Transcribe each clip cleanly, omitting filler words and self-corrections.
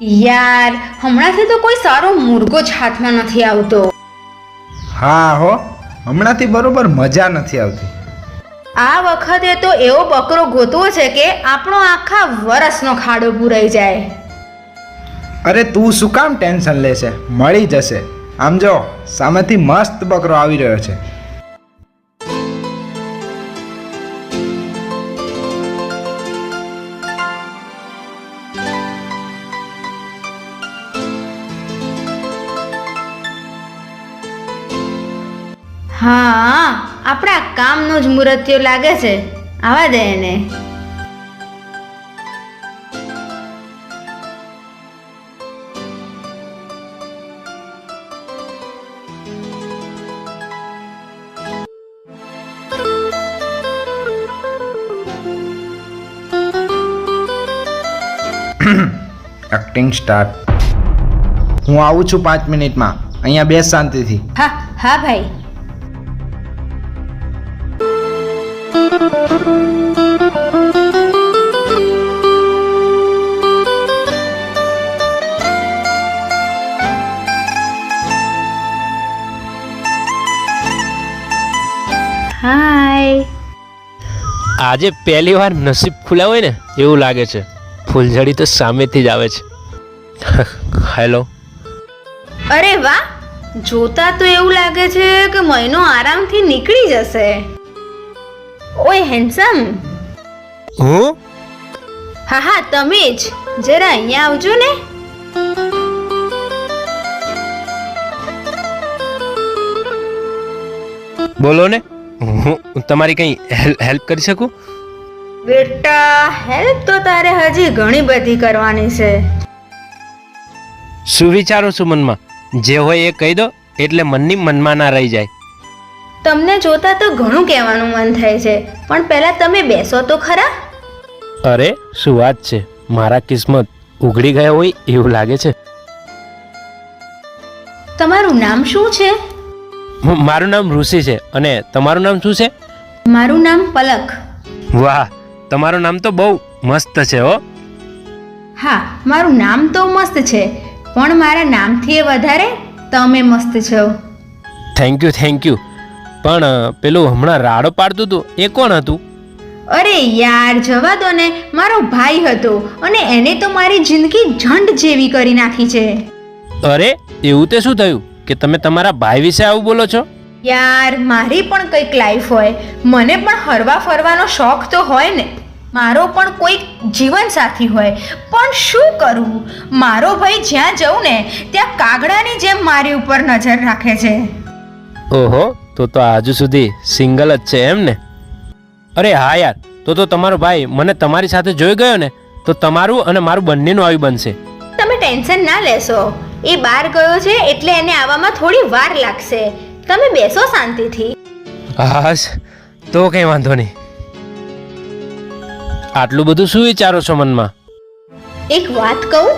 યાર, હમણાંથી તો કોઈ સારો મુર્ગો જ હાથમાં નથી આવતો. હા હો, હમણાંથી બરોબર મજા નથી આવતી. આ વખતે તો એવો બકરો ગોતવો છે કે આપણો આખા વરસનો ખાડો પૂરાઈ જાય. અરે તું શું કામ ટેન્શન લે છે? મળી જશે. આમ જો, સામેથી મસ્ત બકરો આવી રહ્યો છે. હા, આપણા કામનો જ મુરત્યો લાગે છે. આવા દે એને. Acting start. હું આવું છું 5 મિનિટમાં. અહીંયા બેસ શાંતિથી. હા હા ભાઈ. હાય. આજે પહેલી વાર નસીબ ખુલ્યા હોય ને એવું લાગે છે. ફૂલઝડી તો સામેથી જ આવે છે. હેલો. અરે વાહ, જોતા તો એવું લાગે છે કે મહિનો આરામથી નીકળી જશે. ઓય હેન્ડસમ. હું? હા હા, તમે જ. જરા અહીંયા આવજો ને. બોલો ને, હું તમારી કંઈ હેલ્પ કરી શકું? બેટા, હેલ્પ તો તારે હજી ઘણી બધી કરવાની છે. શું વિચારો છો મનમાં? જે હોય એ કહી દો, એટલે મનની મનમાં ના રહી જાય. તમને જોતા તો ઘણું કહેવાનું મન થાય છે, પણ પહેલા તમે બેસો તો ખરા. અરે શું વાત છે, મારા કિસ્મત ઉઘડી ગયા હોય એવું લાગે છે. તમારું નામ શું છે? મારું નામ ઋષિ છે. અને તમારું નામ શું છે? મારું નામ પલક. વાહ, તમારું નામ તો બહુ મસ્ત છે હો. હા, મારું નામ તો મસ્ત છે, પણ મારા નામથી એ વધારે તમે મસ્ત છો. Thank you. પણ પેલું હમણાં રાડો પાડતું હતું એ કોણ હતું? અરે યાર, જવા દો ને. મારો ભાઈ હતો અને એને તો મારી જિંદગી ઝંડ જેવી કરી નાખી છે. અરે એવું તે શું થયું કે તમે તમારા ભાઈ વિશે આવું બોલો છો? યાર, મારી પણ કંઈક લાઈફ હોય. મને પણ હરવા ફરવાનો શોખ તો હોય ને. મારો પણ કોઈક જીવન સાથી હોય. પણ શું કરું, મારો ભાઈ જ્યાં જઉં ને ત્યાં કાગડાની જેમ મારી ઉપર નજર રાખે છે. ઓહો, તો આજુ સુધી સિંગલ જ છે એમ ને? અરે હા યાર, તો તમારો ભાઈ મને તમારી સાથે જોઈ ગયો ને તો તમારું અને મારું બંનેનું આવી બનશે. તમે ટેન્શન ના લેશો. એ બહાર ગયો છે એટલે એને આવવામાં થોડી વાર લાગશે. તમે બેસો શાંતિથી. હાશ, તો કંઈ વાંધો નહીં. આટલું બધું શું વિચારો છો મનમાં? એક વાત કહું?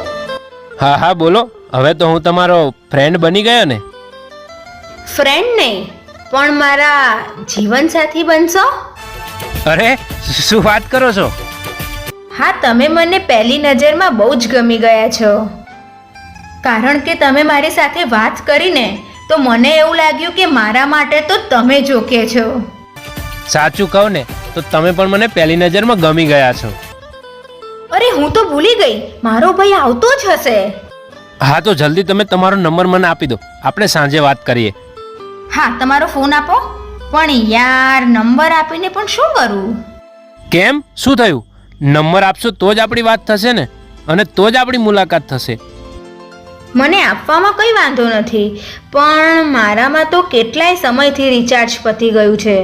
હા બોલો. હવે તો હું તમારો ફ્રેન્ડ બની ગયો ને? ફ્રેન્ડ નહીં, પણ મારા જીવન સાથી બનશો. અરે શું વાત કરો છો? હા, તમે મને પહેલી નજરમાં બહુ જ ગમી ગયા છો. કારણ કે તમે મારી સાથે વાત કરીને તો મને એવું લાગ્યું કે મારા માટે તો તમે જોકે છો. સાચું કહું ને તો તમે પણ મને પહેલી નજરમાં ગમી ગયા છો. અરે હું તો ભૂલી ગઈ, મારો ભાઈ આવતો જ હશે. હા તો જલ્દી તમે તમારો નંબર મને આપી દો, આપણે સાંજે વાત કરીએ. હા, તમારો ફોન આપો. પણ યાર, નંબર આપીને પણ શું કરું? કેમ, શું થયું? નંબર આપશો તો જ આપણી વાત થશે ને, અને તો જ આપણી મુલાકાત થશે. મને આપવામાં કંઈ વાંધો નથી, પણ મારામાં તો કેટલાય સમયથી રિચાર્જ પતી ગયું છે.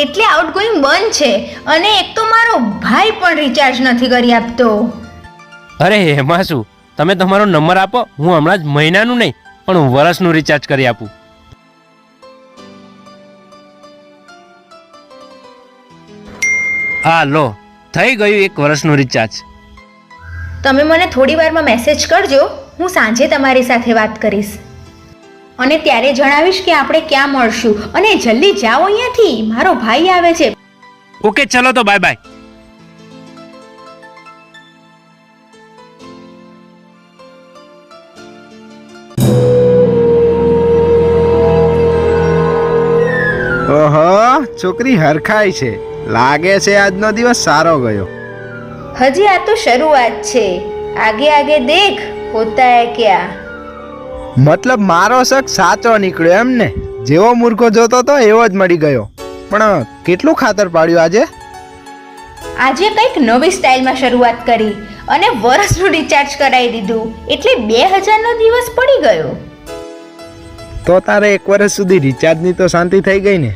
એટલે આઉટગોઈંગ બંધ છે, અને એક તો મારો ભાઈ પણ રિચાર્જ નથી કરી આપતો. અરે એમાં શું, તમે તમારો નંબર આપો, હું હમણાં જ મહિનાનું નહીં પણ વર્ષનું રિચાર્જ કરી આપું. હા લો, થઈ ગયું 1 વર્ષનું રિચાર્જ. તમે મને થોડી વારમાં મેસેજ કરજો, હું સાંજે તમારી સાથે વાત કરીશ. અને ત્યારે જણાવીશ કે આપણે ક્યાં મળશું. અને જલ્દી જાઓ અહીંયાથી, મારો ભાઈ આવે છે. ઓકે, ચલો તો બાય બાય. છોકરી હરખાય છે. લાગે છે આજનો દિવસ સારો ગયો. હજી આ તો શરૂઆત છે. આગે આગે દેખ હોતા હે ક્યા. મતલબ મારો શક સાચો નીકળ્યો એમ ને? જેવો મૂર્ખો જોતો તો એવો જ મળી ગયો. પણ કેટલું ખાતર પાડ્યું આજે? આજે કંઈક નવી સ્ટાઇલમાં શરૂઆત કરી અને વર્ષનું રિચાર્જ કરાવી દીધું એટલે 2000નો દિવસ પડી ગયો. તો તારે 1 વર્ષ સુધી રિચાર્જની તો શાંતિ થઈ ગઈ ને?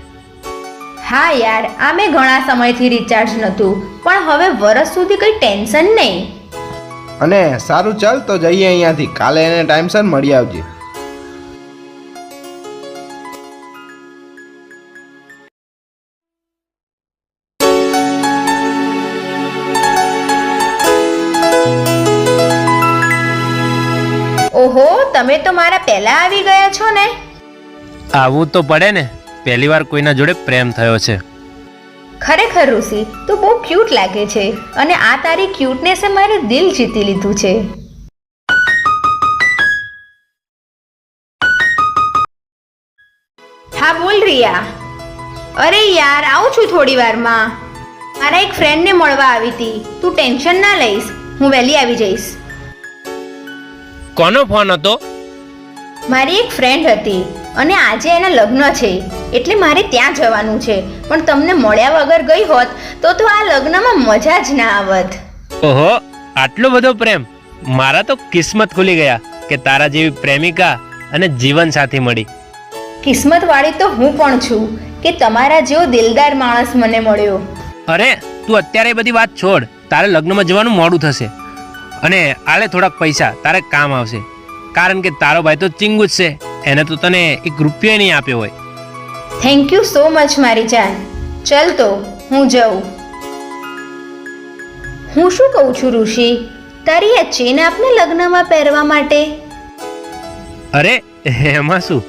હા યાર, આમે ઘણા સમયથી રિચાર્જ નહોતું પણ હવે વર્ષ સુધી કંઈ ટેન્શન નહીં. અને સારું ચાલ તો જઈએ અહીંયાથી. કાલે એને ટાઈમસર મળી આવજે. ઓહો, તમે તો મારા પહેલા આવી ગયા છો ને? આવવું તો પડે ને, પહેલી વાર કોઈના જોડે પ્રેમ થયો છે. ખરેખર ઋષિ, તું બહુ ક્યુટ લાગે છે અને આ તારી ક્યુટનેસે મારું દિલ જીતી લીધું છે. હા બોલ રિયા. અરે યાર, આવું છું થોડી વારમાં. મારા એક ફ્રેન્ડને મળવા આવી હતી. તું ટેન્શન ના લઈશ, હું વહેલી આવી જઈશ. કોનો ફોન હતો? મારી એક ફ્રેન્ડ હતી અને આજે એના લગ્ન છે એટલે મારે ત્યાં જવાનું છે. પણ તમને મળ્યા વગર ગઈ હોત તો આ લગ્નમાં મજા જ ના આવત. ઓહો, આટલો બધો પ્રેમ! મારા તો કિસ્મત ખુલી ગયા કે તારા જેવી પ્રેમિકા અને જીવન સાથી મળી. કિસ્મત વાળી તો હું પણ છું કે તમારા જેવો દિલદાર માણસ મને મળ્યો. અરે તું અત્યારે એ બધી વાત છોડ. તારે લગ્નમાં જવાનું મોડું થશે અને આલે થોડાક પૈસા તારે કામ આવશે. કારણ કે તારો ભાઈ તો ચિંગુ જ છે, એને તો તને 1 રૂપિયો નહીં આપ્યો હોય. થેન્ક યુ સો મચ મારી જાન. ચલ તો હું જઉં. હું શું કહું છું ઋષિ, તારી આ ચેન આપને લગ્નમાં પહેરવા માટે. અરે એમાં શું?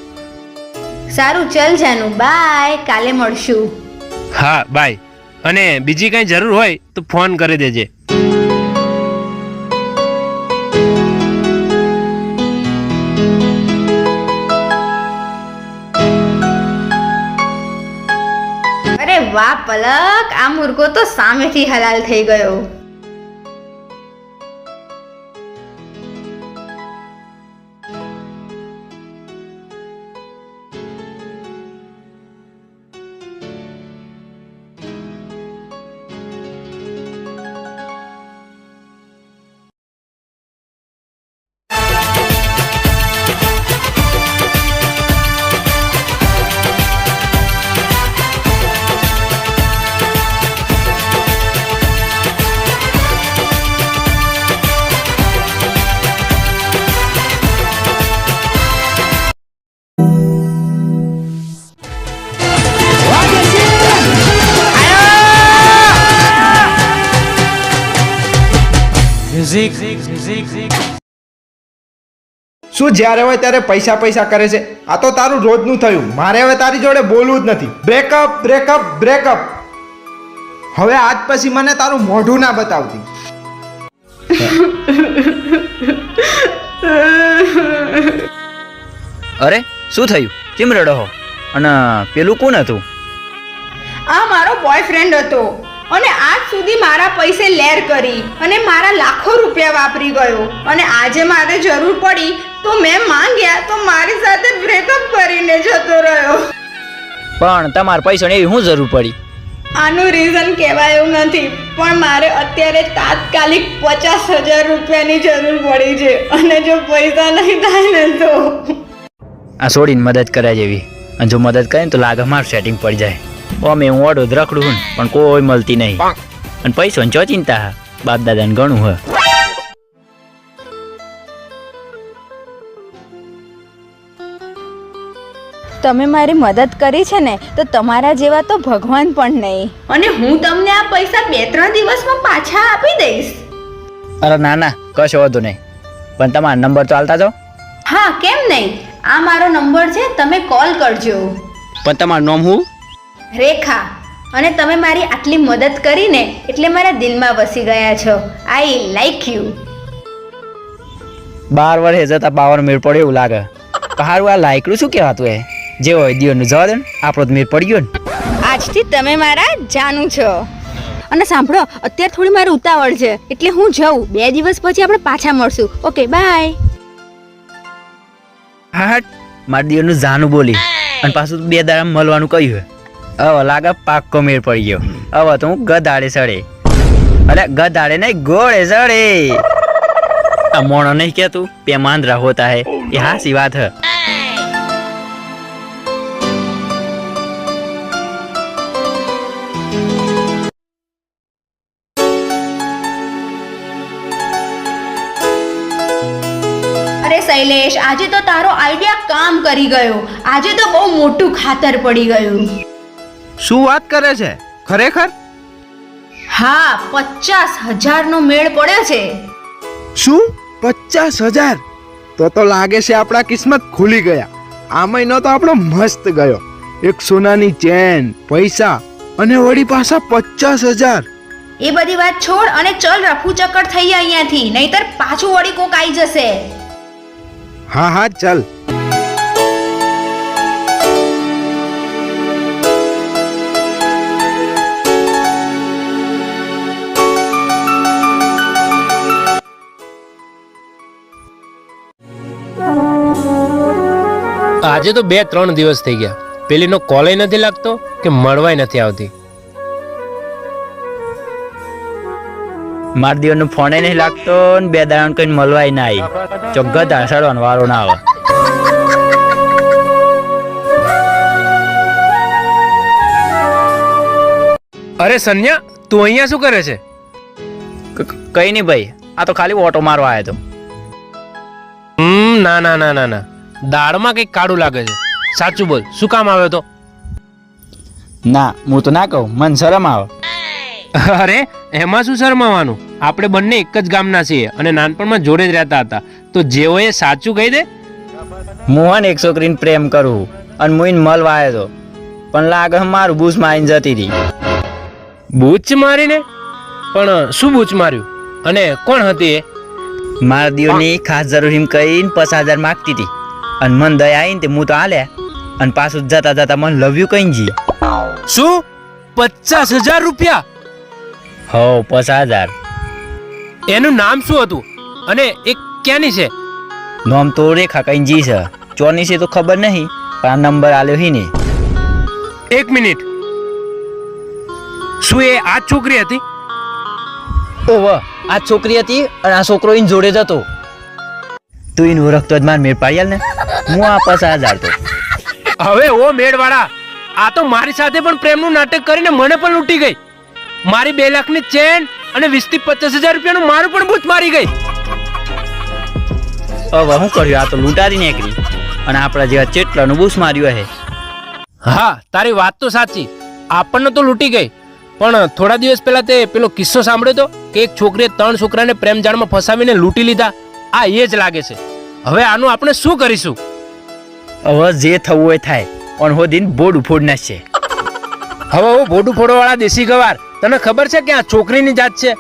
સારું ચલ જાનું, બાય, કાલે મળશું. હા બાય. અને બીજી કઈ જરૂર હોય તો ફોન કરી દેજે. અરે વાહ પલક, આ મુર્ગો તો સામેથી હલાલ થઈ ગયો. શું જ્યારે હોય ત્યારે પૈસા પૈસા કરે છે? આ તો તારું રોજનું થયું. મારે હવે તારી જોડે બોલવું જ નથી. Breakup breakup breakup. હવે આજ પછી મને તારું મોઢું ના બતાવતી. અરે શું થયું? કેમ રડો હો? અને પેલું કોણ હતું? આ મારો બોયફ્રેન્ડ હતો અને આજ સુધી મારા પૈસે લેર કરી અને મારા લાખો રૂપિયા વાપરી ગયો અને આજે મારે જરૂર પડી તો મેં માંગ્યા તો મારી સાથે બ્રેકઅપ કરીને જતો રહ્યો. પણ તમારા પૈસાની એવી શું જરૂર પડી? આનું રીઝન કહેવાયું નથી પણ મારે અત્યારે તાત્કાલિક 50,000 રૂપિયાની જરૂર પડી છે અને જો પૈસા નહીં થાય ને તો આ છોડીને મદદ કર્યા જેવી. અને જો મદદ કરે ને તો લાગે મારું સેટિંગ પડી જાય. અમે હું ઓડો જ રખડું હું પણ કોઈ મળતી નહીં. અને પૈસો ચો ચિંતા હા, બાપ દાદાને ઘણું હ. તમે મારી મદદ કરી છે ને તો તમારા જેવા તો ભગવાન પણ નહીં. અને હું તમને આ પૈસા 2-3 દિવસમાં પાછા આપી દઈશ. અરે ના ના, કશો વાંધો નહીં. પણ તમારો નંબર તો આલતા જાઓ. હા કેમ નહીં, આ મારો નંબર છે, તમે કોલ કરજો. પણ તમારું નામ હું? રેખા. અને તમે મારી આટલી મદદ કરીને એટલે મારા દિલમાં વસી ગયા છો. I like you. 12 વર્ષે જતા 52 મેળ પડ્યો એવું લાગે. હારું આ લાયકડું શું કહેવાતું એ? જે હોય દિયોનું જવા દે ને, આપણો તો મેળ પડી ગયો ને. આજથી તમે મારા જાનુ છો. અને સાંભળો, અત્યારે થોડી મારી ઉતાવળ છે એટલે હું જઉં. 2 દિવસ પછી આપણે પાછા મળશું. Okay, bye. હાટ મારા દિયોનું જાનું બોલી અને પાછું 2 દાડા મળવાનું કહ્યું. હવે લાગે પાક્કો મેળ પડી ગયો. હવે તો હું ગધાડે સડે, અરે ગધાડે નહીં ગોળે સડે. આ મોણો નહીં કેતું પેમાંદરા હોતા હે, એ હાસી વાત હે. અરે શૈલેષ, આજે તો તારો આઈડિયા કામ કરી ગયો. આજે તો બહુ મોટું ખાતર પડી ગયું. શું વાત કરે છે ખરેખર? હા, 50,000 નો મેળ પડ્યો છે. શું 50,000? તો લાગે છે આપણા કિસ્મત ખુલી ગયા. આ મહિનો તો આપણો મસ્ત ગયો. એક સોનાની ચેન, પૈસા અને વળી પાછા 50,000. એ બધી વાત છોડ અને ચલ રફુ ચક્કર થઈ અહીંયાથી, નહીતર પાછું વળી કોક આવી જશે. હા હા ચાલ. આજે તો 2-3 દિવસ થઈ ગયા. પેલીનો કોલેય નથી લાગતો કે મળવાય નથી આવતી. મારા દિયોનું ફોને નહીં લાગતો ને 2 દાડા કઈ મળવાય ના આવી. ચોગ્ગત હસાડવાનો વારો ના આવે. અરે સન્યા, તું અહીંયા શું કરે છે? કઈ નહીં ભાઈ, આ તો ખાલી ઓટો મારવા આવ્યો તો. ના ના ના ના ના, દાળમાં કંઈક કાળું લાગે છે. સાચું બોલ, શું કામ આવ્યો તો? ના, હું તો ના કહું, મન શરમ આવે. અરે એમાં શું શરમાવાનું? આપણે બંને એક જ ગામના છીએ અને નાનપણમાં જોડે જ રહેતા હતા. તો જે હોય એ સાચું કહી દે. મોહન એક છોકરીને પ્રેમ કરું અને હું એને મળવા આવ્યો તો, પણ લાગે મારું બૂસ મારીને જતી રહી. બૂચ મારીને? પણ શું બૂચ માર્યું અને કોણ હતી એ? મારા દિયોની ખાસ જરૂર એમ કહીને 50,000 માગતી હતી અને મન દયા આવીને તે હું તો આલ્યા અને પાછું જતા જતા મને લવ યુ કહીને જી. શું 50,000 રૂપિયા? હો 50,000. એનું નામ શું હતું અને એ ક્યાંની છે? નોમ તો રેખા કહીને જી છે. ચોની છે તો ખબર નહીં, પણ આ નંબર આલ્યો હી ને. 1 મિનિટ, શું એ આ છોકરી હતી? ઓહ, આ છોકરી હતી અને આ છોકરો એને જોડે જ હતો. તું એને ઓળખતો જ માર મેળ પાડ્યાલ ને. હું આ 50,000 તો. હવે ઓ મેળવાળા, આ તો મારી સાથે પણ પ્રેમનું નાટક કરીને મને પણ લૂંટી ગઈ. મારી 2 લાખની ચેન અને 20-50,000 રૂપિયાનું મારું પણ બૂચ મારી ગઈ. હવે શું કર્યું? આ તો લૂંટારી નીકળી અને આપણા જેવા ચેટલાનું બૂસ માર્યું હે. હા, તારી વાત તો સાચી. આપણને તો લૂંટી ગઈ, પણ થોડા દિવસ પહેલા તે પેલો કિસ્સો સાંભળ્યો તો કે એક છોકરીએ 3 છોકરાને પ્રેમ જાળમાં ફસાવીને લૂંટી લીધા. આ એ જ લાગે છે. હવે આનું આપણે શું કરીશું? હવે જે થવું હોય થાય, પણ હો દિન બોર્ડ ફોડ નાખશે. હવે હું ભોડું ફોડોવાળા દેશી ગવાર, તને ખબર છે કે આ છોકરીની જાત છે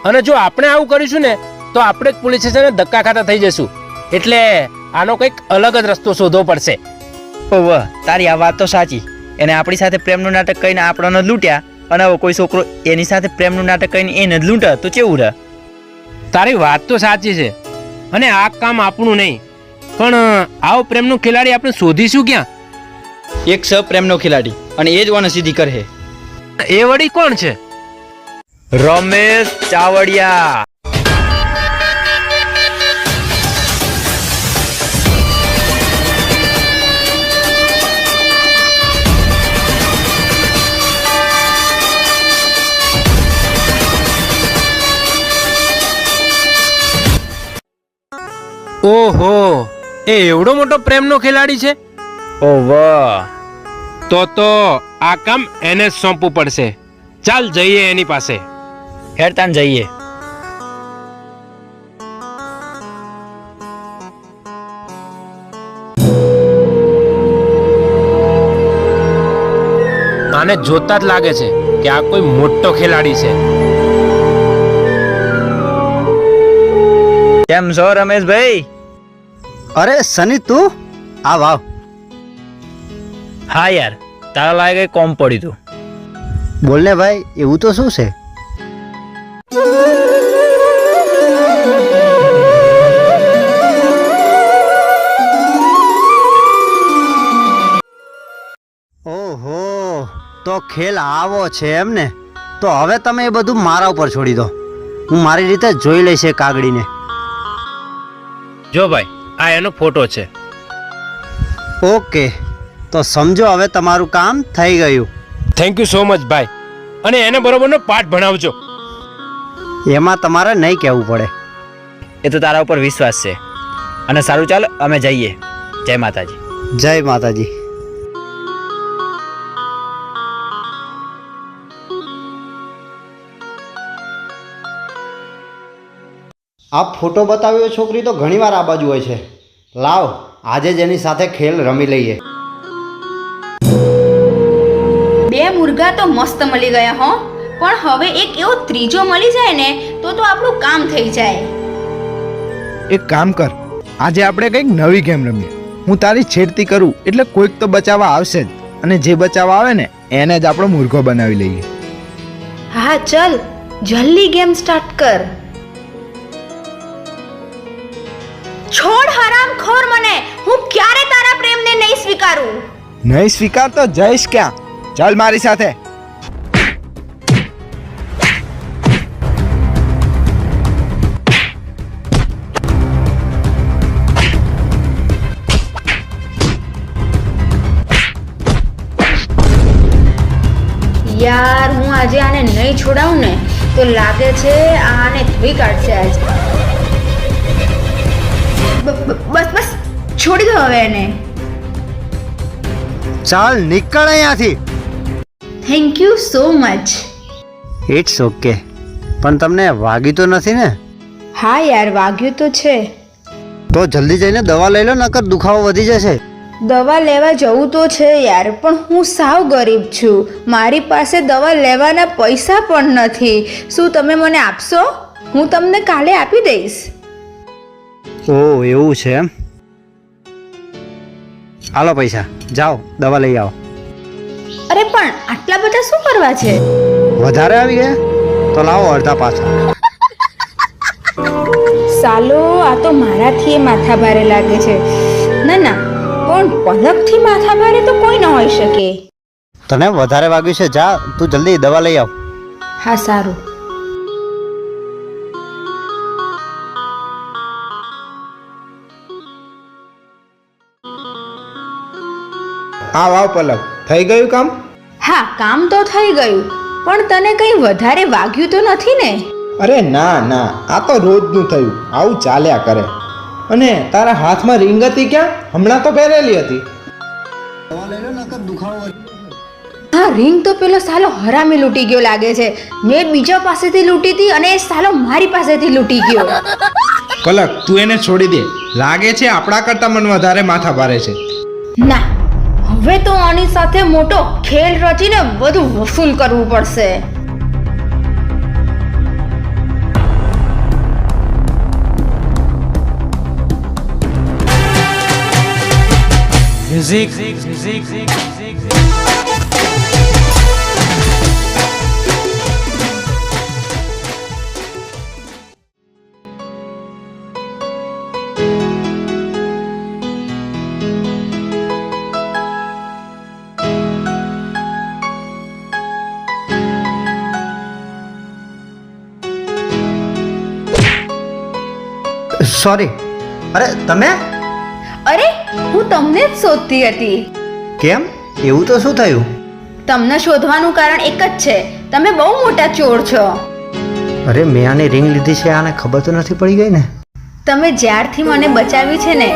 અને જો આપણે આવું કરીશું ને તો આપણે જ પોલીસ સ્ટેશને ધક્કા ખાતા થઈ જશું. એટલે આનો કંઈક અલગ જ રસ્તો શોધવો પડશે. ઓહ, તારી આ વાત તો સાચી. એને આપણી સાથે પ્રેમનું નાટક કરીને આપણને લૂંટ્યા અને હવે કોઈ છોકરો એની સાથે પ્રેમનું નાટક કરીને એને જ લૂંટે તો કેવું રહે? તારી વાત તો સાચી છે અને આ કામ આપણું નહીં, પણ આવો પ્રેમનો ખેલાડી આપણે શોધીશું ક્યાં? એક સ પ્રેમનો ખેલાડી અને એ જ વાને સીધી કરે. એ વળી કોણ છે? રમેશ ચાવડિયા. ઓહો, એ એવડો મોટો પ્રેમનો ખેલાડી છે? ઓ વાહ, તો આ કામ એને જ સોંપવું પડશે. ચાલ જઈએ એની પાસે. હેડતાન જઈએ. આને જોતા જ લાગે છે કે આ કોઈ મોટો ખેલાડી છે. કેમ છો રમેશભાઈ? અરે સની, તું આવ આવ. હા યાર, તારા લાગે કોમ પડ્યું તું. બોલને ભાઈ, એવું તો શું છે? ઓહો, તો ખેલ આવો છે એમ ને? તો હવે તમે એ બધું મારા ઉપર છોડી દો. હું મારી રીતે જોઈ લઈશ એ કાગડીને. જો ભાઈ, આ એનો ફોટો છે. ઓકે, તો સમજો હવે તમારું કામ થઈ ગયું. થેન્ક યુ સો મચ ભાઈ. અને એને બરોબરનો પાઠ ભણાવજો. એમાં તમારે નહીં કહેવું પડે. એ તો તારા ઉપર વિશ્વાસ છે. અને સારું, ચાલ અમે જઈએ. જય માતાજી. જય માતાજી. આ ફોટો બતાવ્યો છોકરી તો ઘણીવાર આ બાજુ હોય છે. લાવ, આજે જ એની સાથે ખેલ રમી લઈએ. બે મુર્ગા તો મસ્ત મળી ગયા હો, પણ હવે એક એવો ત્રીજો મળી જાય ને તો આપણું કામ થઈ જાય. એક કામ કર, આજે આપણે કંઈક નવી ગેમ રમીએ. હું તારી છેડતી કરું એટલે કોઈક તો બચાવવા આવશે જ, અને જે બચાવવા આવે ને એને જ આપણો મુર્ગો બનાવી લઈએ. હા ચલ, જલ્દી ગેમ સ્ટાર્ટ કર. છોડ હરામખોર મને, હું ક્યારે તારા પ્રેમને નહીં સ્વીકારું. નહીં સ્વીકાર તો જઈશ ક્યાં? ચાલ મારી સાથે. યાર, હું આજે આને નહીં છોડાવું ને તો લાગે છે આને ધોઈ કાઢશે આજે. બસ બસ, છોડી દો હવે એને. ચાલ નીકળ અહીંયાથી. Thank you so much. It's okay. પણ તમને વાગી તો નથી ને? હા યાર, વાગ્યું તો છે. તો જલ્દી જઈને દવા લઈ લો, નકર દુખાવો વધી જશે. દવા લેવા જવું તો છે યાર, પણ હું સાવ ગરીબ છું. મારી પાસે દવા લેવાના પૈસા પણ નથી. શું તમે મને આપશો? હું તમને કાલે આપી દઈશ. ઓહ, એવું છે એમ? હાલો પૈસા, જાઓ દવા લઈ આવો. અરે પણ આટલા બધા શું કરવા છે? વધારે આવી ગયા તો લાવો અડધા પાછા. સાલો, આ તો મારાથી માથા ભારે લાગે છે. ના ના, પણ પલકથી માથા ભારે તો કોઈ ન હોઈ શકે. તને વધારે વાગ્યું છે, જા તું જલ્દી દવા લઈ આવ. હા સારું. આવ પલક, થઈ ગયું કામ? હા, કામ તો થઈ ગયું, પણ તને કંઈ વધારે વાગ્યું તો નથી ને? અરે ના ના, આ તો રોજનું થયું, આવું ચાલ્યા કરે. અને તારા હાથમાં રીંગ હતી ક્યાં? હમણાં તો પહેરેલી હતી. હા, રીંગ તો પેલો સાલો હરામી લૂંટી ગયો લાગે છે. મેં બીજા પાસેથી લૂંટી હતી અને એ સાલો મારી પાસેથી લૂંટી ગયો. પલક, તું એને છોડી દે. લાગે છે આપણા કરતા મને વધારે માથા ભારે છે. ના, હવે તો આની સાથે મોટો ખેલ રચીને બધું વસૂલ કરવું પડશે. સોરી. અરે તમે? અરે, હું તમને જ શોધતી હતી. કેમ? એવું તો શું થયું? તમને શોધવાનું કારણ એક જ છે, તમે બહુ મોટા ચોર છો. અરે મેં આની રિંગ લીધી છે, આને ખબર તો નથી પડી ગઈ ને? તમે જ્યારથી મને બચાવી છે ને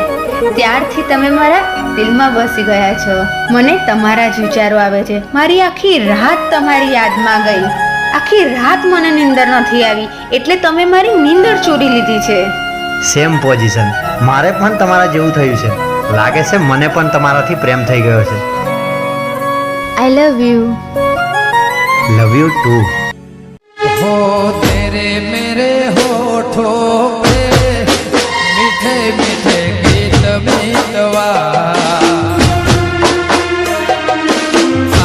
ત્યારથી તમે મારા દિલમાં બસી ગયા છો. મને તમારા જ વિચારો આવે છે. મારી આખી રાત તમારી યાદમાં ગઈ. આખી રાત મને નીંદર નથી આવી, એટલે તમે મારી નીંદર ચોરી લીધી છે. Same position. મારે પણ તમારા જેવું થયું છે. લાગે છે મને પણ તમારાથી પ્રેમ થઈ ગયો છે. I love you. Love you too. हो तेरे मेरे होठों पे मीठे मीठे गीत मीतवा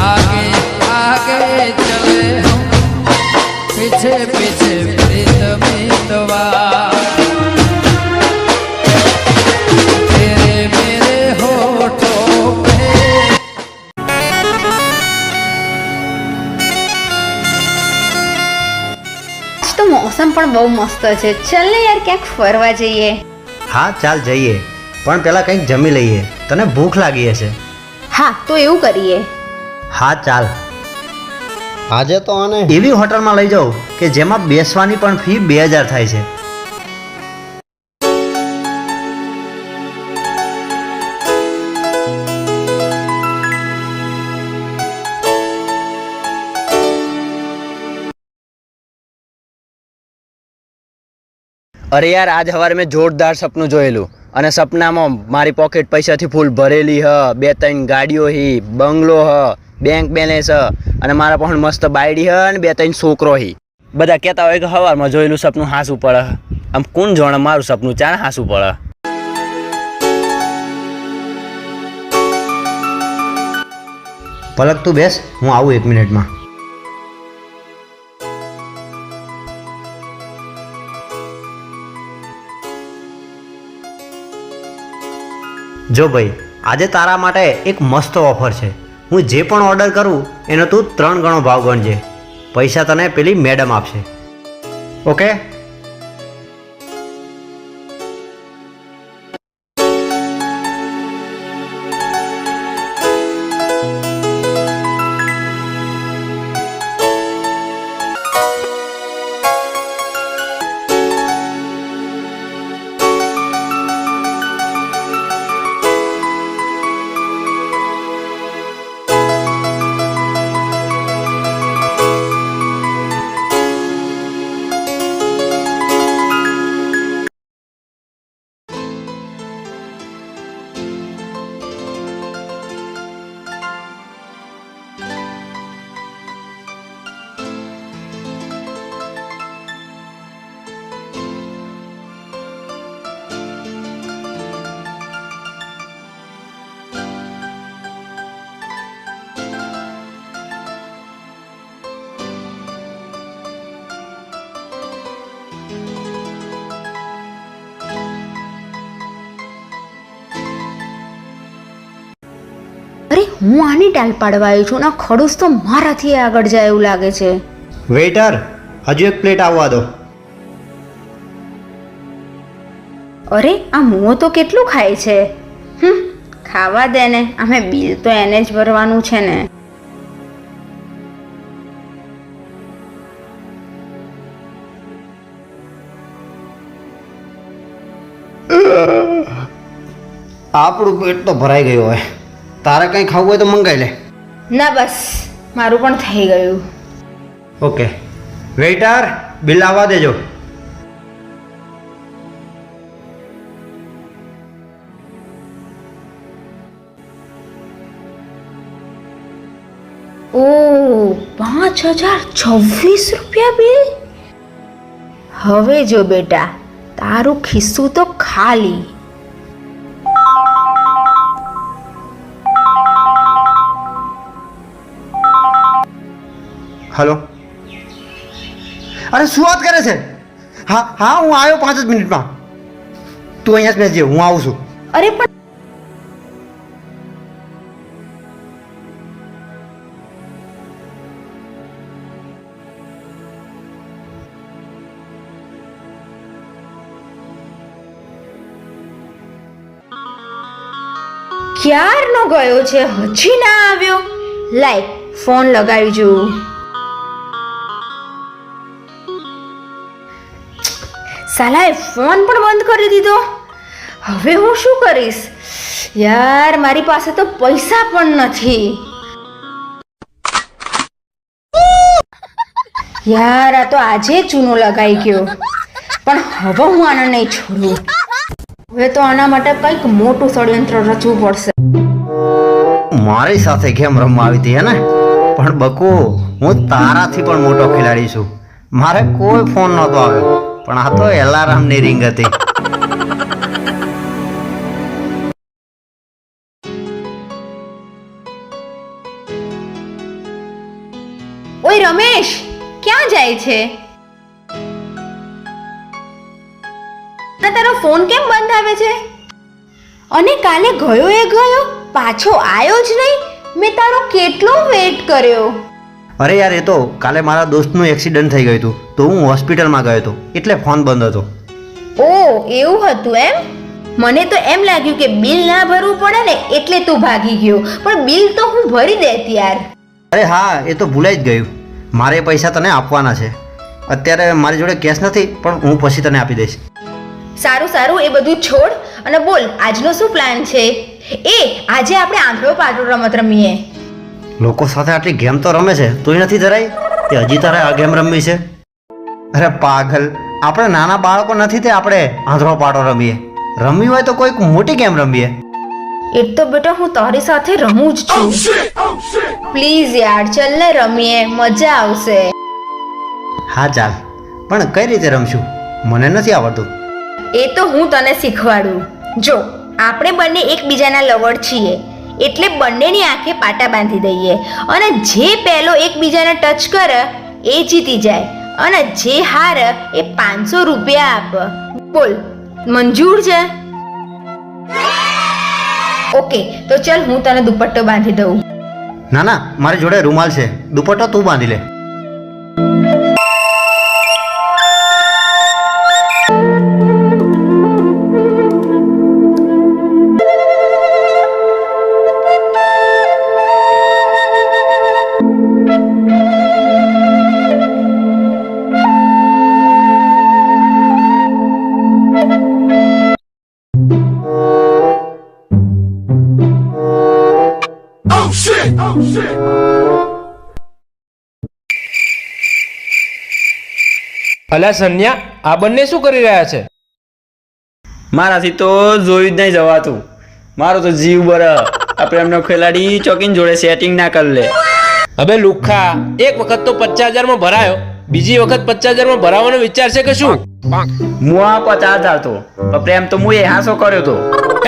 आगे आगे चले પણ બહુ મસ્ત છે. ચાલ ને યાર ક્યાંક ફરવા જઈએ. હા ચાલ જઈએ, પણ પેલા કંઈક જમી લઈએ. તને ભૂખ લાગી હશે. હા તો એવું કરીએ. હા ચાલ. આજે તો આને એવી હોટલમાં લઈ જાઉં કે જેમાં બેસવાની પણ ફી 2000 થાય છે. અરે યાર આજ સવારે મેં જોરદાર સપનું જોયેલું અને સપનામાં મારી પોકેટ પૈસાથી ફૂલ ભરેલી હ, 2-3 ગાડીઓ હી, બંગલો હ, બેંક બેલેન્સ હ અને મારા પણ મસ્ત બાયડી હ અને 2-3 છોકરો હી. બધા કહેતા હોય કે સવારમાં જોયેલું સપનું હાસું પડે. આમ કોણ જાણે મારું સપનું ચાણ હાસું પડે. પલક તું બેસ, હું આવું 1 મિનિટમાં. જો ભાઈ, આજે તારા માટે એક મસ્ત ઓફર છે. હું જે પણ ઓર્ડર કરું એનો તું 3 ગણો ભાવ ગણજે. પૈસા તને પેલી મેડમ આપશે. ઓકે? અરે હું આની ટાલ પાડવા આવી છું ને ખડૂસ તો મારાથી આગળ જાય એવું લાગે છે. વેઇટર, હજુ એક પ્લેટ આવવા દો. અરે આ મોં તો કેટલું ખાય છે. ખાવા દે ને, અમે બિલ તો એને જ ભરવાનું છે ને. આપણું પેટ તો ભરાઈ ગયું હોય. તારે કંઈ ખાવું હોય તો મંગાવી લે. ના બસ મારું પણ થઈ ગયું. ઓકે વેઇટર, બિલ આવવા દેજો. ઓ 5026 રૂપિયા બિલ. હવે જો બેટા, તારું ખિસ્સું તો ખાલી. હલો, અરે શું વાત કરે છે? હા હા, હું આવ્યો 5 જ મિનિટમાં. તું અહીંયા જ બેસજે, હું આવું છું. અરે પણ ક્યારનો ગયો છે, હજી ના આવ્યો. લાય ફોન લગાવી જોઉં. સાલાએ ફોન પણ બંધ કરી દીધો. હવે હું શું કરીશ યાર? મારી પાસે તો પૈસા પણ નથી યાર. આ તો આજે ચૂનો લગાઈ ગયો, પણ હવે હું આને નહીં છોડું. હવે તો આના માટે કંઈક મોટું ષડયંત્ર રચવું પડશે. મારી સાથે ગેમ રમવા આવી હતી હે ને? પણ બકુ, હું તારાથી પણ મોટો ખેલાડી છું. મારે કોઈ ફોન નહોતો આવ્યો, પણ આ તો એલાર્મની રિંગ હતી. ઓય રમેશ, ક્યાં જાય છે? ના તારો ફોન કેમ બંધ આવે છે? અને કાલે ગયો એ ગયો, પાછો આવ્યો જ નહીં. મેં તારો કેટલો વેઇટ કર્યો. અરે યાર, એ તો કાલે મારા દોસ્તનું એક્સિડન્ટ થઈ ગયું હતું, તો હું હોસ્પિટલમાં ગયો હતો એટલે ફોન બંધ હતો. ઓ એવું હતું એમ? મને તો એમ લાગ્યું કે બિલ ના ભરવું પડે ને એટલે તું ભાગી ગયો, પણ બિલ તો હું ભરી દેતી યાર. અરે હા, એ તો ભૂલાઈ જ ગયું. મારે પૈસા તને આપવાના છે. અત્યારે મારી જોડે કેશ નથી, પણ હું પછી તને આપી દઈશ. સારું સારું, એ બધું છોડ અને બોલ આજનો શું પ્લાન છે? આજે આપણે આંધળો પાટો રમત રમીએ. લોકો સાથે આટલી ગેમ તો રમે છે, તોય નથી ધરાઈ તે હજી તારે આ ગેમ રમવી છે? અરે પાગલ, આપણે નાના બાળકો નથી તે આપણે આંધળો પાટો રમીએ. રમવી હોય તો કોઈક મોટી ગેમ રમીએ. એ તો બેટા હું તારી સાથે રમું જ છું. પ્લીઝ યાર ચાલ ને રમીએ, મજા આવશે. હા ચાલ, પણ કઈ રીતે રમશું? મને નથી આવડતું. એ તો હું તને શીખવાડું. જો આપણે બંને એકબીજાના લવર છીએ એટલે બંનેની આંખે પાટા બાંધી દઈએ અને જે પહેલો એકબીજાને ટચ કરે એ જીતી જાય અને જે હાર એ 500 રૂપિયા આપ. બોલ મંજૂર છે? ઓકે તો ચલ હું તને દુપટ્ટો બાંધી દઉં. ના ના, મારી જોડે રૂમાલ છે, દુપટ્ટો તું બાંધી લે. અલા સન્યા, આ બંને શું કરી રહ્યા છે? મારાથી તો જોયું જ નહીં જવાતું. મારો તો જીવ બર. આ પ્રેમનો ખેલાડી ચોકીન જોડે સેટિંગ ના કરી લે. હવે લુખ્ખા, એક વખત તો 50,000 માં ભરાયો, બીજી વખત 50,000 માં ભરાવાનો વિચાર છે કે શું? હું આ 50,000 તો પણ પ્રેમ તો હું એ હાંસો કર્યો તો.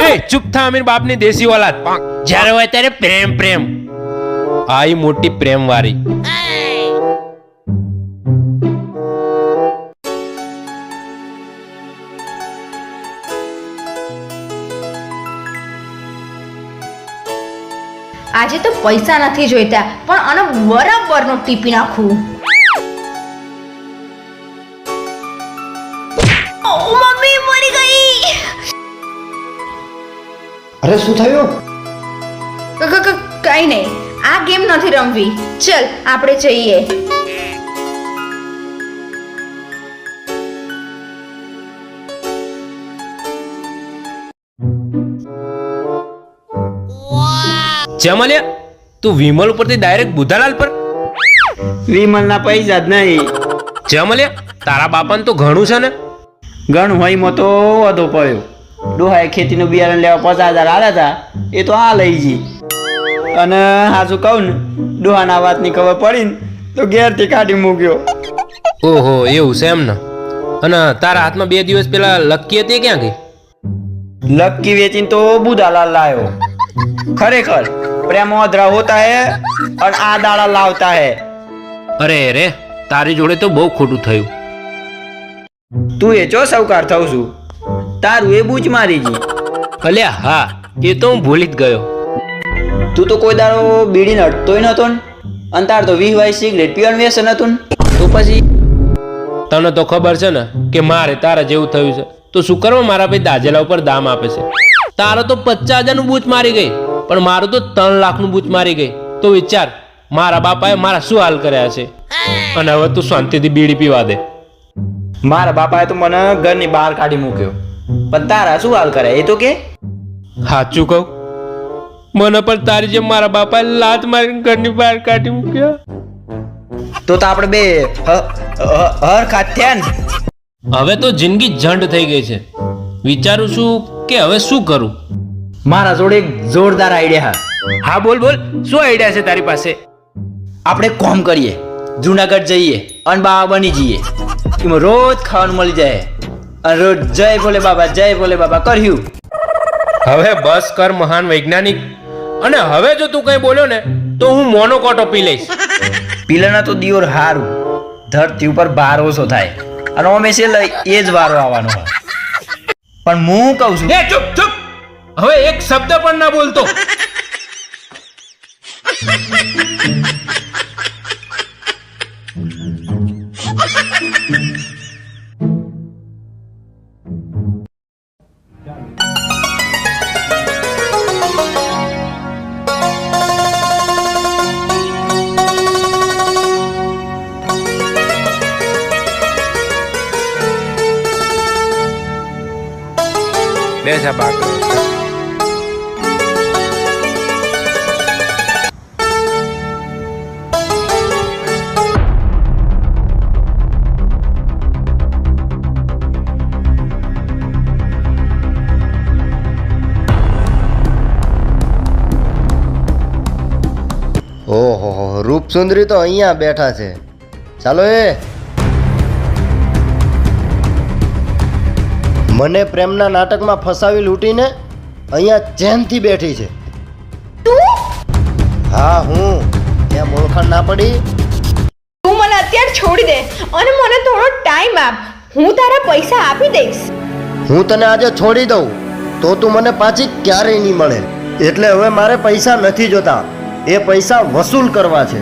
એ ચૂપ થા અમીર બાપની દેશી ઓલાદ. જ્યારે હોય ત્યારે પ્રેમ પ્રેમ. આઈ મોટી પ્રેમ વાળી. આજે તો પૈસા નથી જોઈતા પણ આનો બરાબરનો ટીપી નાખું. ઓ મમ્મી મરી ગઈ. અરે શું થયું? કઈ નહીં, આ ગેમ નથી રમવી. ચલ આપણે જઈએ. જમલ્યા, તું વિમલ ઉપરથી ડાયરેક્ટ બુધાલાલ પર? વિમલના પૈસા જ નહીં. જમલ્યા, તારા બાપાને તો ઘણું છે ને? ગણ હોયમાં તો વધુ પડ્યો. ડોહાએ ખેતીનું બિયારણ લેવા 50,000 આલ્યા હતા, એ તો આ લઈ જી. અને હાચું કહું ને, ડોહાના વાતની ખબર પડી ને તો ઘેરથી કાઢી મૂક્યો. ઓહો, એવું છે એમ ને? અને તારા હાથમાં 2 દિવસ પહેલા લક્કી હતી, ક્યાં ગઈ? લક્કી વેચીને તો બુધાલાલ લાયો. ખરેખર પ્રેમ અધરા હોતા હે અને આ દાડા લાવતા હે. અરે રે, તારી જોડે તો બહુ ખોટું થયું. તું એ ચો સૌકાર થઉં છું, તારું એ બૂચ મારી જી. અલ્યા હા, એ તો હું ભૂલી જ ગયો. તું તો કોઈ દાડો બીડીને અટતોય નતો ને, અને તાર તો 20 સિગરેટ પીવાનું વ્યસન હતું ને. તો પછી તને તો ખબર છે ને કે મારે તારા જેવું થયું છે, તો શું કરવા મારા ભાઈ દાજેલા ઉપર દામ આપે છે. તારો તો 50,000 નું બૂચ મારી ગઈ, પણ મારું તો 3 લાખ નું બૂચ મારી ગઈ. તો વિચાર, મારા બાપાએ મારા શું હાલ કર્યા છે. અને હવે તું શાંતિથી બીડી પીવા દે. મારા બાપાએ તો મને ઘરની બહાર કાઢી મૂક્યો, પણ તારા શું હાલ કરે એ તો કે. સાચું કહું, મને પણ તારી જેમ મારા બાપાએ લાત મારીને ઘરની બહાર કાઢી મૂક્યા. તો આપણે બે હર ખાત્યા ને. હવે તો જિંદગી જંડ થઈ ગઈ છે. વિચારું છું કે હવે શું કરું. મારા જોડે એક જોરદાર આઈડિયા. હા બોલ બોલ, શું આઈડિયા છે તારી પાસે? આપણે કોમ કરીએ, જુનાગઢ જઈએ અને બાબા બની જઈએ. એમાં રોજ ખાવાનું મળી જાય અને રોજ જય ભોલે બાબા જય ભોલે બાબા કર્યું. હવે બસ કર મહાન વૈજ્ઞાનિક. અને હવે જો તું કઈ બોલ્યો ને તો હું મોનોકોટો પી લઈશ. પીલાના તો દિયોર હારું, ધરતી ઉપર ભાર ઓછો થાય અને અમે છે લઈ એ જ વારો આવવાનો હોય. પણ હું કહું છું, એ ચૂપ ચૂપ, હવે એક શબ્દ પણ ના બોલતો. બેસ આ બા કરે છે. ઓહો રૂપસુંદરી તો અહીંયા બેઠા છે. ચાલો એ મને પ્રેમના નાટકમાં ફસાવી લૂંટીને અહીંયા ચેનથી બેઠી છે. હા હું ત્યાં ઓળખાણ ના પડી. તું મને અત્યારે છોડી દે અને મને થોડો ટાઈમ આપ. હું તારા પૈસા આપી દઈશ. હું તને આજે છોડી દઉં તો તું મને પાછી ક્યારેય નહીં મળે. એટલે હવે મારે પૈસા નથી જોતા, એ પૈસા વસૂલ કરવા છે.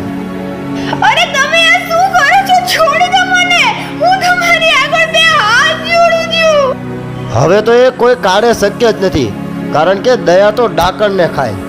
અરે તમે આ શું કરો છો? છોડી દો મને. હું તમારી આગળ બે હાથ જોડું છું. હવે તો એ કોઈ કાળે શક્ય જ નથી, કારણ કે દયા તો ડાકણને ખાય.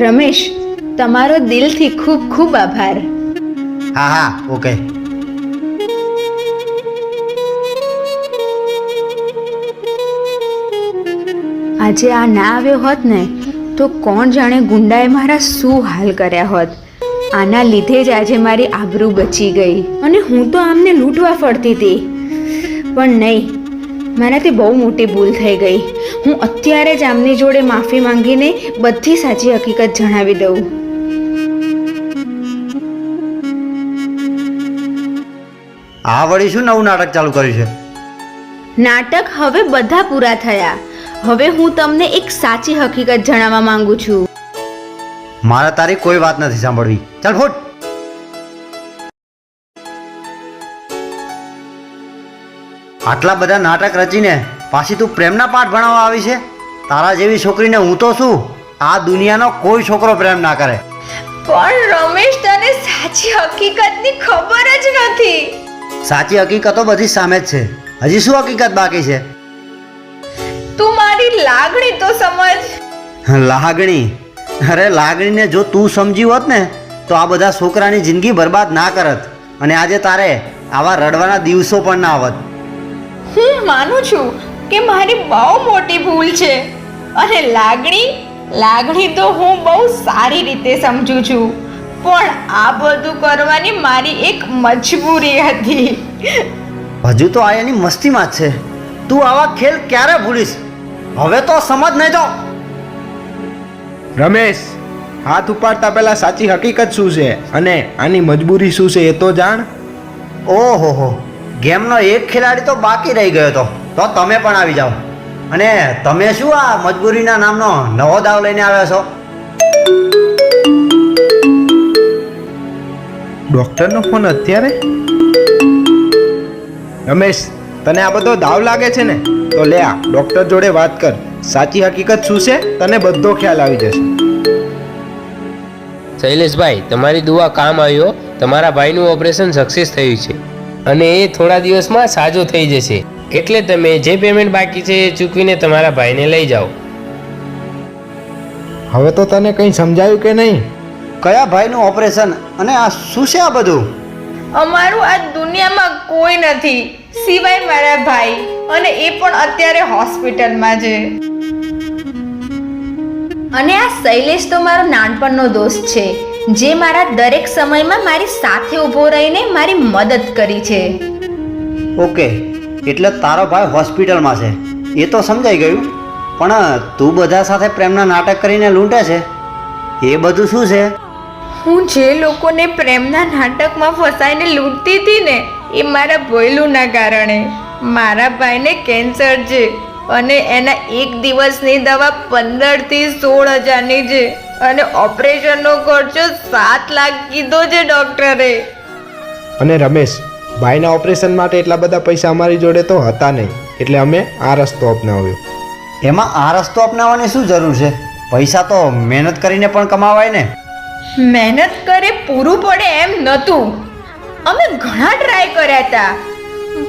રમેશ, તમારો દિલથી ખૂબ ખૂબ આભાર. હા હા ઓકે. આજે આ ના આવ્યો હોત ને તો કોણ જાણે ગુંડાએ મારા શું હાલ કર્યા હોત. આના લીધે જ આજે મારી આબરૂ બચી ગઈ અને હું તો આમને લૂંટવા ફરતી હતી. પણ નહીં, મારાથી બહુ મોટી ભૂલ થઈ ગઈ. હું અત્યારે જ આમની જોડે માફી માંગીને બધી સાચી હકીકત જણાવી દઉં. આ વળી શું નવું નાટક ચાલુ કર્યું છે? નાટક હવે બધા પૂરા થયા. હવે હું તમને એક સાચી હકીકત જણાવવા માંગુ છું. મારે તારી કોઈ વાત નથી સાંભળવી. ચાલ ફૂટ. આટલા બધા નાટક રચીને પાછી તું પ્રેમના પાઠ ભણાવવા આવી છે? તારા જેવી છોકરીને હું તો શું, આ દુનિયાનો કોઈ છોકરો પ્રેમ ના કરે. પણ રમેશ, તને સાચી હકીકતની ખબર જ નથી. સાચી હકીકતો બધી સામે જ છે. હજી શું હકીકત બાકી છે? તું મારી લાગણી તો સમજ. લાગણી? અરે લાગણીને જો તું સમજી હોત ને તો આ બધા છોકરાની જિંદગી બરબાદ ના કરત અને આજે તારે આવા રડવાના દિવસો પણ ના આવત. હું માનું છું કે મારી બહુ મોટી ભૂલ છે અને લાગણી તો હું બહુ સારી રીતે સમજુ છું, પણ આ બધું કરવાની મારી એક મજબૂરી હતી. હજુ તો આ એની મસ્તીમાં જ છે. તું આવા ખેલ ક્યારે ભૂલીશ? હવે તો સમજ નહીં તો. રમેશ, હાથ ઉપાડતા પહેલા સાચી હકીકત શું છે અને આની મજબૂરી શું છે એ તો જાણ. ઓહો, ગેમનો એક ખેલાડી તો બાકી રહી ગયો તો તમે પણ આવી જાઓ. અને તમે શું આ મજબૂરીના નામનો નવો દાવ લઈને આવ્યા છો? ડોક્ટરનો ફોન અત્યારે? રમેશ, તને આ બધો દાવ લાગે છે ને? તો લે આ ડોક્ટર જોડે વાત કર. સાચી હકીકત શું છે તને બધો ખ્યાલ આવી જશે. શૈલેષભાઈ, તમારી દુઆ કામ આવ્યો. તમારા ભાઈનું ઓપરેશન સક્સેસ થયું છે અને એ થોડા દિવસમાં સાજો થઈ જશે. એટલે તમે જે પેમેન્ટ બાકી છે એ ચૂકવીને તમારા ભાઈને લઈ જાઓ. હવે તો તને કંઈ સમજાયું કે નહીં? કયા ભાઈનું ઓપરેશન અને આ શું છે આ બધું? અમારું આ દુનિયામાં કોઈ નથી. સિવાય મારા ભાઈ, અને એ પણ અત્યારે હોસ્પિટલમાં છે. અને આ શૈલેષ તો મારો નાનપણનો દોસ્ત છે, જે મારા દરેક સમયમાં મારી સાથે ઊભો રહીને મારી મદદ કરી છે. ઓકે, એટલે તારો ભાઈ હોસ્પિટલમાં છે એ તો સમજાઈ ગયું, પણ તું બધા સાથે પ્રેમના નાટક કરીને લૂંટે છે એ બધું શું છે? હું જે લોકોને પ્રેમના નાટકમાં ફસાઈને લૂંટતી હતી ને, એ મારા ભોયલુંના કારણે. મારા ભાઈને કેન્સર છે અને એના એક દિવસની દવા 15 થી 16 હજારની છે, અને ઓપરેશનનો ખર્ચો 7 લાખ કીધો છે ડોક્ટરે. અને રમેશ, ભાઈના ઓપરેશન માટે એટલા બધા પૈસા અમારી જોડે તો હતા નહીં, એટલે અમે આ રસ્તો અપનાવ્યો. એમાં આ રસ્તો અપનાવવાની શું જરૂર છે? પૈસા તો મહેનત કરીને પણ કમાવાય ને. મહેનત કરે પૂરું પડે એમ નહોતું. અમે ઘણા ટ્રાય કર્યા હતા,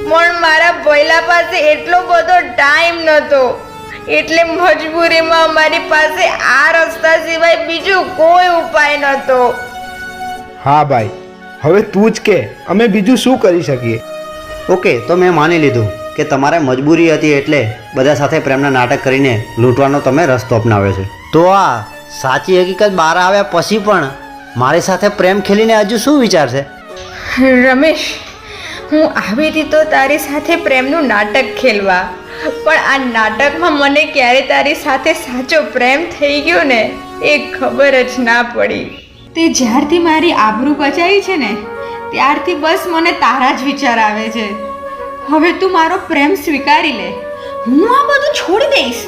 પણ મારા ભોયલા પાસે એટલો બધો ટાઈમ નહોતો, એટલે મજબૂરીમાં અમારી પાસે આ રસ્તા સિવાય બીજું કોઈ ઉપાય નહોતો. હા ભાઈ, હવે તું જ કે અમે બીજું શું કરી શકીએ? ઓકે, તો મેં માની લીધું કે તમારે મજબૂરી હતી એટલે બધા સાથે પ્રેમના નાટક કરીને લૂંટવાનો તમે રસ્તો અપનાવ્યો છે. તો આ સાચી હકીકત બહાર આવ્યા પછી પણ મારી સાથે પ્રેમ ખેલીને હજુ શું વિચાર છે? રમેશ, હું આવી હતી તો તારી સાથે પ્રેમનું નાટક ખેલવા, પણ આ નાટકમાં મને ક્યારે તારી સાથે સાચો પ્રેમ થઈ ગયો ને એ ખબર જ ના પડી. તે જ્યારથી મારી આબરૂ બચાવી છે ને, ત્યારથી બસ મને તારા જ વિચાર આવે છે. હવે તું મારો પ્રેમ સ્વીકારી લે, હું આ બધું છોડી દઈશ,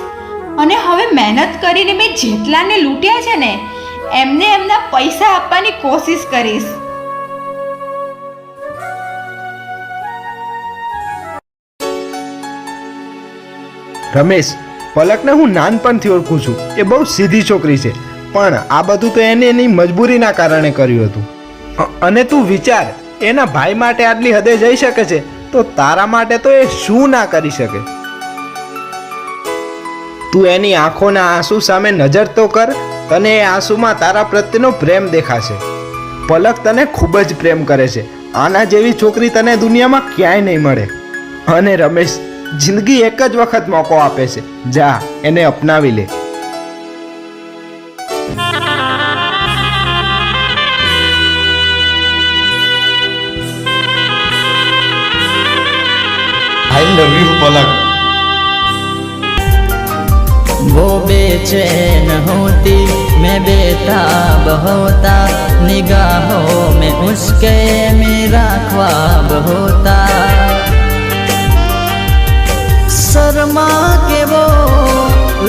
અને હવે મહેનત કરીને મેં જેટલાને લૂંટ્યા છે ને, એમને એમના પૈસા આપવાની કોશિશ કરીશ. રમેશ, પલકને હું નાનપણથી ઓળખું છું. એ બહુ સીધી છોકરી છે, પણ આ બધું તો એને એની મજબૂરીના કારણે કર્યું હતું. અને તું વિચાર, એના ભાઈ માટે આટલી હદે જઈ શકે છે, તો તારા માટે તો એ શું ના કરી શકે? તું એની આંખોના આંસુ સામે નજર તો કર, તને એ આંસુમાં તારા પ્રત્યેનો પ્રેમ દેખાશે. પલક તને ખૂબ જ પ્રેમ કરે છે. આના જેવી છોકરી તને દુનિયામાં ક્યાંય નહીં મળે. અને રમેશ, જિંદગી એક જ વખત મોકો આપે છે, જા એને અપનાવી લે. આઈ લવ યુ પલક. वो बेचैन होती मैं बेताब होता, निगाहों में उसके मेरा ख्वाब होता, शर्मा के वो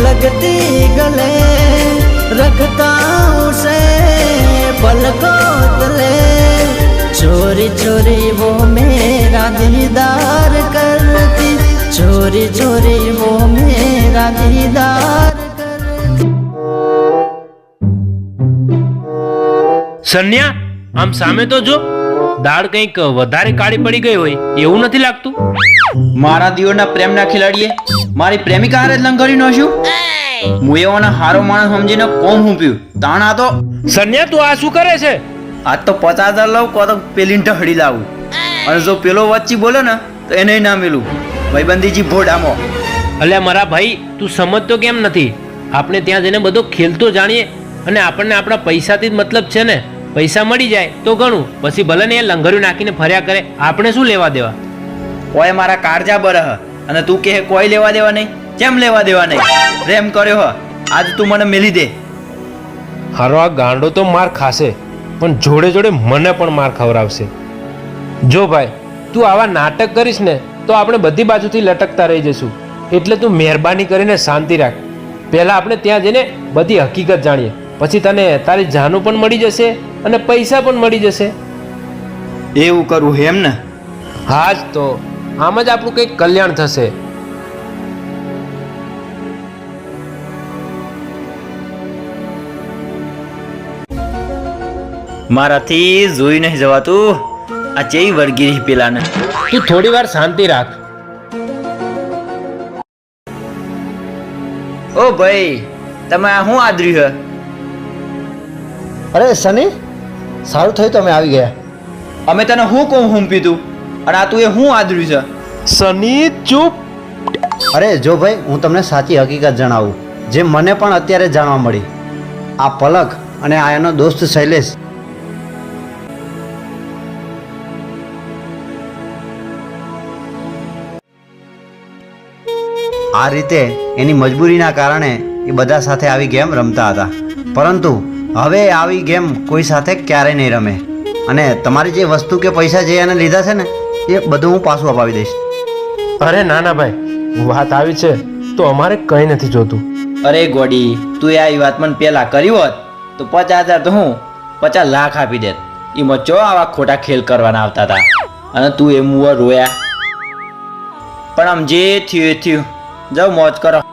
लगती गले रखता उसे पलकों तले, चोरी चोरी वो मेरा दीदार करती, चोरी चोरी वो मेरा दीदार करती. સન્યા, આમ સામે તો જો, દાળ કંઈક વધારે કાળી પડી ગઈ હોય એવું નથી લાગતું? મારા દિયોરના પ્રેમના ખેલાડીએ મારી પ્રેમિકા હારે જ લંગર્યું નશ્યું. હું એવાનો હારો માણસ સમજીને કોમ હુંપ્યું તાણા તો. સન્યા, તું આ શું કરે છે? આજ તો 50,000 લઉં કો તો પેલી ઢહડી લાવું, અને જો પેલો વચ્ચે બોલે ને તો એને ના મેલું. ભાઈબંધીજી ભોડામો. અલ્યા મારા ભાઈ, તું સમજતો કેમ નથી? આપણે ત્યાં જઈને બધો ખેલતો જાણીએ, અને આપણને આપણા પૈસાથી જ મતલબ છે ને. પૈસા મળી જાય તો ઘણું, પછી ભલે ને એ લંગર્યું નાખીને ફર્યા કરે, આપણે શું લેવા દેવા? કોઈ મારા કાળજા બરહ, અને તું કહે કોઈ લેવા દેવા નહીં. કેમ લેવા દેવા નહીં? પ્રેમ કર્યો હ, આજ તું મને મેલી દે. હારો, આ ગાંડો તો માર ખાશે, પણ જોડે જોડે મને પણ માર ખવડાવશે. જો ભાઈ, તું આવા નાટક કરીશ ને તો આપણે બધી બાજુથી લટકતા રહી જશું. એટલે તું મહેરબાની કરીને શાંતિ રાખ. પહેલા આપણે ત્યાં જઈને બધી હકીકત જાણીએ, પછી તને તારી જાનું પણ મળી જશે અને પૈસા પણ મળી જશે. એવું કરવું એમ ને? હા જ તો, આમ જ આપણું કંઈક કલ્યાણ થશે. મારાથી જોઈ નહીં જવાતું. આ ચેવી વળગી પેલાને. તું થોડી વાર શાંતિ રાખ. ઓ ભાઈ, તમે આ શું આદર્યું હે? અરે સની, સારું થયું તમે આવી ગયા. અમે તને હું કહું હુંપ્યું તું, અને આ તું એ શું આદર્યું છે? સની ચૂપ. અરે જો ભાઈ, હું તમને સાચી હકીકત જણાવું, જે મને પણ અત્યારે જાણવા મળી. આ પલક અને આ એનો દોસ્ત શૈલેષ આ રીતે એની મજબૂરીના કારણે એ બધા સાથે આવી ગેમ રમતા હતા, પરંતુ હવે આવી ગેમ કોઈ સાથે ક્યારેય નહીં રમે. અને તમારી જે વસ્તુ કે પૈસા જે એને લીધા છે ને, એ બધું હું પાછું અપાવી દઈશ. અરે ના ના ભાઈ, વાત આવી છે તો અમારે કંઈ નથી જોતું. અરે ગોડી, તું આ વાત મને પેલા કર્યું હોત તો 50,000 તો હું 50 લાખ આપી દેત. એમાં ચો આવા ખોટા ખેલ કરવાના આવતા હતા, અને તું એ મુવા રોયા. પણ આમ જે થયું એ થયું, જાઓ મોજ કરો.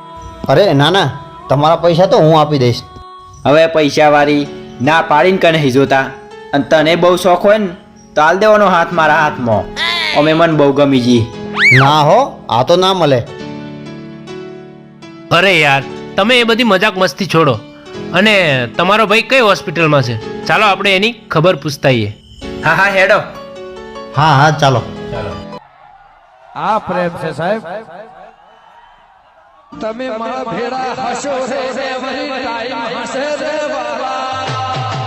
અરે ના ના, તમારા પૈસા તો હું આપી દઈશ. હવે પૈસા વાળી ના પાડીને કને નહીં જોતા, અને તને બહુ શોખ હોય ને તો હાલ દેવાનો હાથ મારા હાથમાં. અમે મને બહુ ગમી જી. ના હો, આ તો ના મળે. અરે યાર, તમે એ બધી મજાક મસ્તી છોડો, અને તમારો ભાઈ કઈ હોસ્પિટલમાં છે, ચાલો આપણે એની ખબર પૂછતાઈએ. હા હા હેડો. હા હા, ચાલો. આ પ્રેમ છે સાહેબ. તમે મારા ભેડા હસો રે, વળી ટાઈમ હસે રે વાલા.